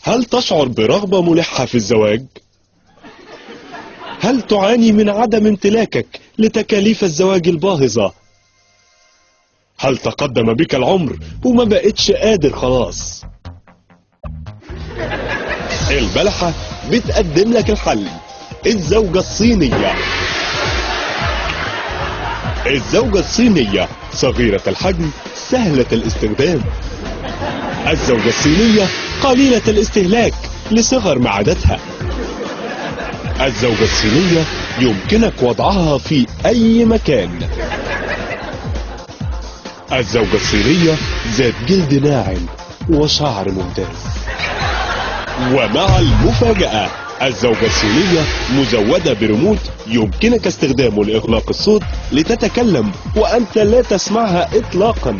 هل تشعر برغبة ملحة في الزواج؟ هل تعاني من عدم امتلاكك لتكاليف الزواج الباهظة؟ هل تقدم بك العمر وما بقتش قادر خلاص؟ البلحة بتقدم لك الحل. الزوجة الصينية. الزوجة الصينية صغيرة الحجم سهلة الاستخدام. الزوجة الصينية قليلة الاستهلاك لصغر معدتها. الزوجة الصينية يمكنك وضعها في أي مكان. الزوجة الصينية ذات جلد ناعم وشعر ممتاز. ومع المفاجأة، الزوجة الصينية مزودة بريموت يمكنك استخدامه لإغلاق الصوت لتتكلم وأنت لا تسمعها إطلاقا.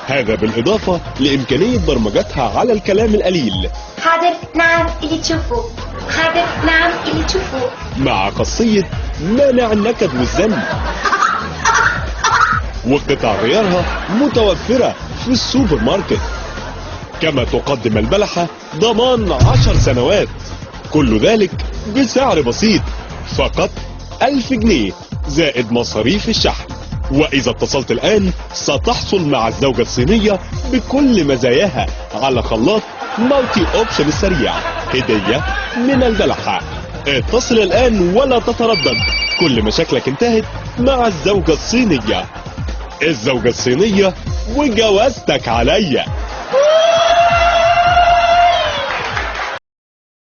هذا بالإضافة لإمكانية برمجتها على الكلام القليل. حاضر نعم اللي تشوفه. حاضر نعم اللي تشوفه. مع خاصية مانع النكد والزن. وقطع غيارها متوفرة في السوبر ماركت. كما تقدم البلحة ضمان 10 سنوات. كل ذلك بسعر بسيط، فقط 1000 جنيه زائد مصاريف الشحن. وإذا اتصلت الآن ستحصل مع الزوجة الصينية بكل مزاياها على خلاط مالتي اوبشن السريع هدية من البلحة. اتصل الآن ولا تتردد، كل مشاكلك انتهت مع الزوجة الصينية. الزوجة الصينية وجوازتك عليا.